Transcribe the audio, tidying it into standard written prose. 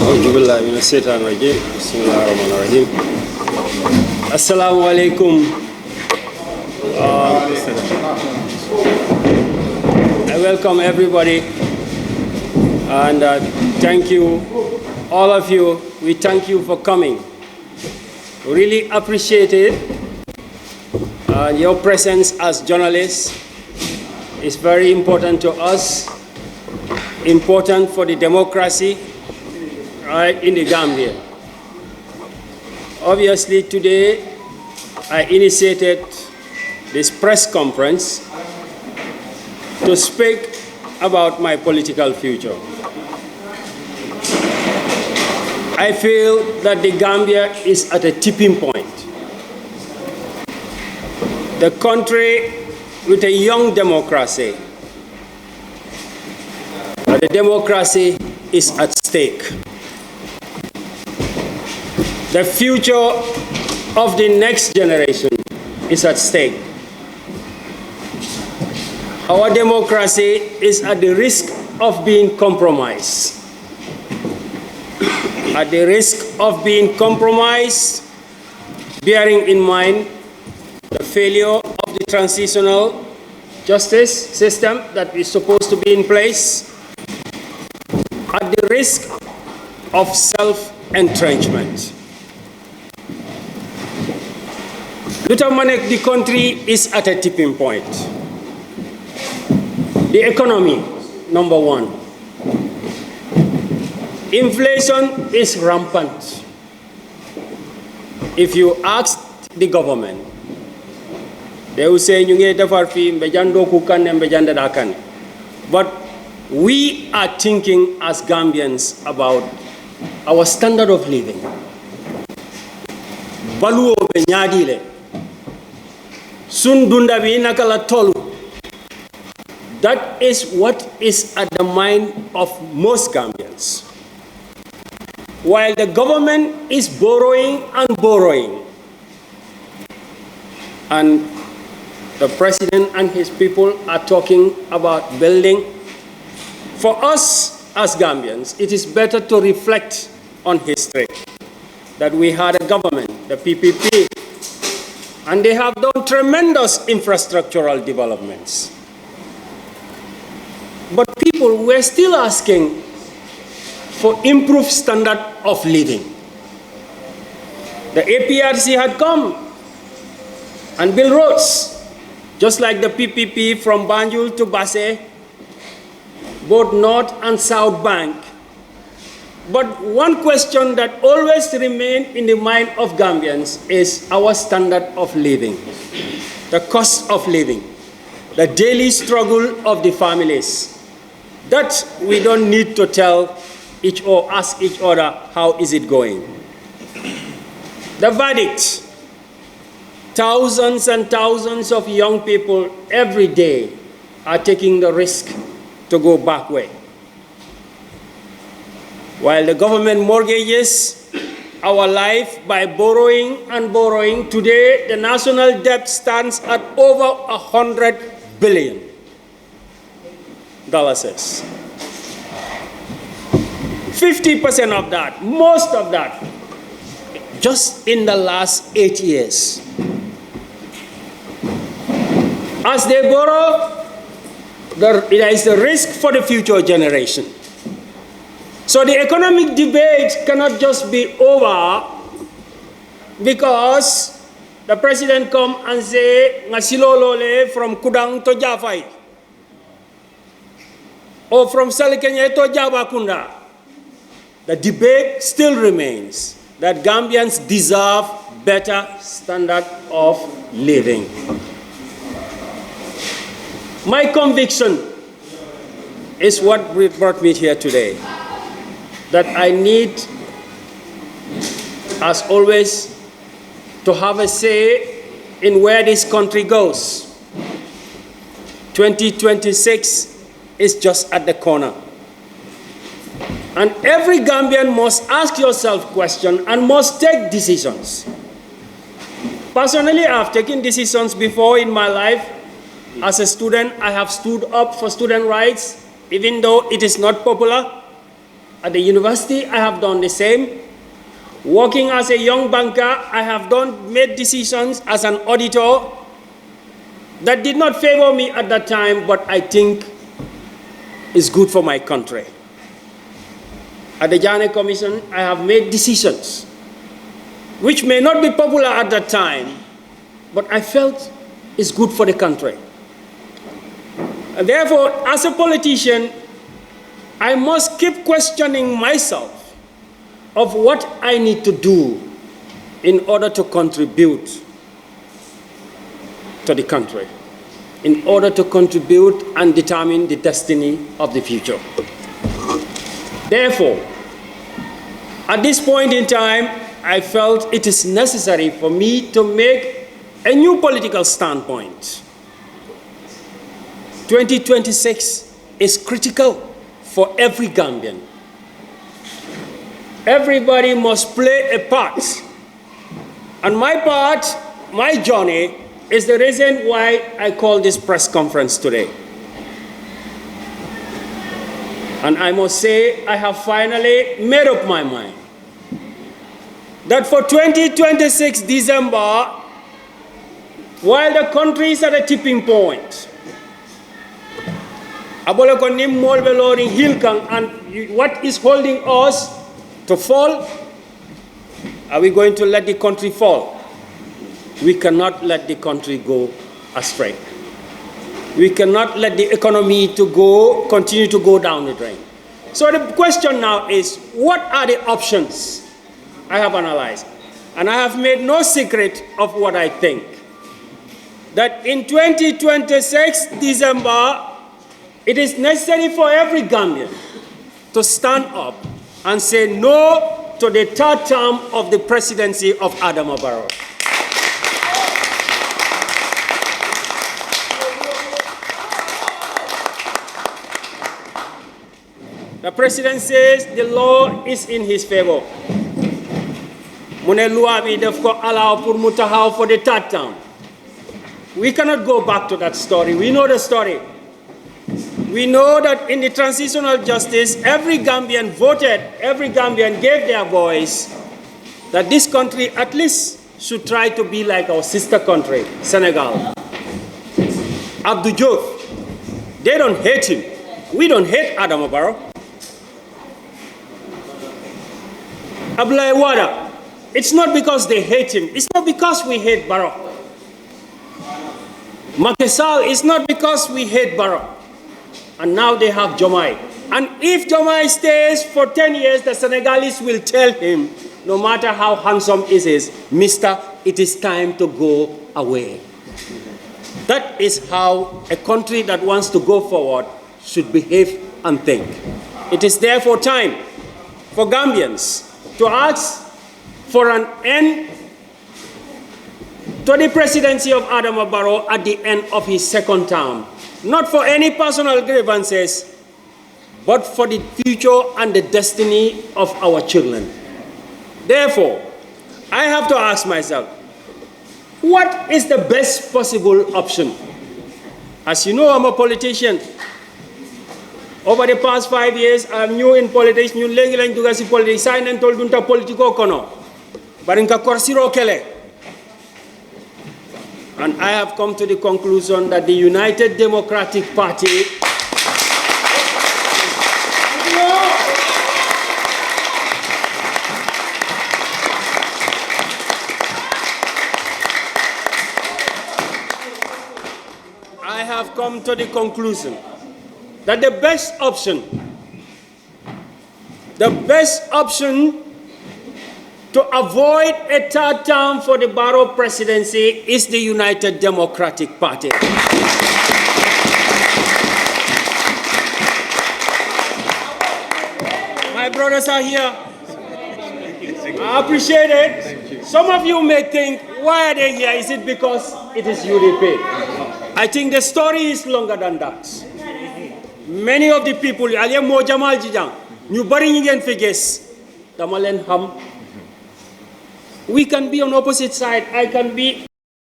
Bismillahirrahmanirrahim. Assalamu alaikum. I welcome everybody and thank you, all of you. We thank you for coming. We really appreciate it. Your presence as journalists is very important to us, important for the democracy in the Gambia. Obviously, today I initiated this press conference to speak about my political future. I feel that the Gambia is at a tipping point. The country with a young democracy, but the democracy is at stake. The future of the next generation is at stake. Our democracy is at the risk of being compromised. At the risk of being compromised, bearing in mind the failure of the transitional justice system that is supposed to be in place, at the risk of self-entrenchment. The country is at a tipping point. The economy, number one. Inflation is rampant. If you ask the government, they will say, but we are thinking as Gambians about our standard of living. That is what is at the mind of most Gambians. While the government is borrowing and borrowing, and the president and his people are talking about building, for us as Gambians, it is better to reflect on history, that we had a government, the PPP, and they have done tremendous infrastructural developments. But people were still asking for improved standard of living. The APRC had come and built roads, just like the PPP from Banjul to Basse, both North and South Bank. But one question that always remains in the mind of Gambians is our standard of living, the cost of living, the daily struggle of the families. That we don't need to tell each or ask each other, how is it going? The verdict, thousands and thousands of young people every day are taking the risk to go back way. While the government mortgages our life by borrowing and borrowing, today the national debt stands at over $100 billion. 50% of that, most of that, just in the last 8 years. As they borrow, there is a risk for the future generation. So the economic debate cannot just be over because the president come and say, "Ngasilolole from Kudang to Jafai," or from Salikenye to Jabakunda. The debate still remains that Gambians deserve better standard of living. My conviction is what brought me here today, that I need, as always, to have a say in where this country goes. 2026 is just at the corner. And every Gambian must ask yourself questions and must take decisions. Personally, I've taken decisions before in my life. As a student, I have stood up for student rights, even though it is not popular. At the university, I have done the same. Working as a young banker, I have made decisions as an auditor that did not favor me at that time, but I think is good for my country. At the Janneh Commission, I have made decisions which may not be popular at that time, but I felt is good for the country. And therefore, as a politician, I must keep questioning myself of what I need to do in order to contribute to the country, in order to contribute and determine the destiny of the future. Therefore, at this point in time, I felt it is necessary for me to make a new political standpoint. 2026 is critical for every Gambian. Everybody must play a part. And my part, my journey, is the reason why I call this press conference today. And I must say, I have finally made up my mind that for 2026 December, while the country is at a tipping point, and what is holding us to fall, are we going to let the country fall? We cannot let the country go astray. We cannot let the economy continue to go down the drain. So the question now is, what are the options I have analyzed? And I have made no secret of what I think. That in 2026 December, it is necessary for every Gambian to stand up and say no to the third term of the presidency of Adama Barrow. The president says the law is in his favor. Mune loi bi daf ko allow pour mu taxaw for the third term. We cannot go back to that story. We know the story. We know that in the transitional justice, every Gambian voted, every Gambian gave their voice that this country at least should try to be like our sister country, Senegal. Abdou Diouf, they don't hate him. We don't hate Adama Barrow. Abdoulaye Wade, it's not because they hate him. It's not because we hate Barrow. Macky Sall, it's not because we hate Barrow. And now they have Jomai. And if Jomai stays for 10 years, the Senegalese will tell him, no matter how handsome he is, Mister, it is time to go away. That is how a country that wants to go forward should behave and think. It is therefore time for Gambians to ask for an end to the presidency of Adama Barrow at the end of his second term. Not for any personal grievances, but for the future and the destiny of our children. Therefore, I have to ask myself, what is the best possible option? As you know, I'm a politician. Over the past 5 years, I'm new in politics. New lengi lang duga si politics. Sign and told dunta politiko kono. Barinka korsiro kele. And I have come to the conclusion that the United Democratic Party that the best option to avoid a third term for the Barrow presidency is the United Democratic Party. My brothers are here. I appreciate it. Some of you may think, why are they here? Is it because it is UDP? I think the story is longer than that. Many of the people, we can be on opposite side. I can be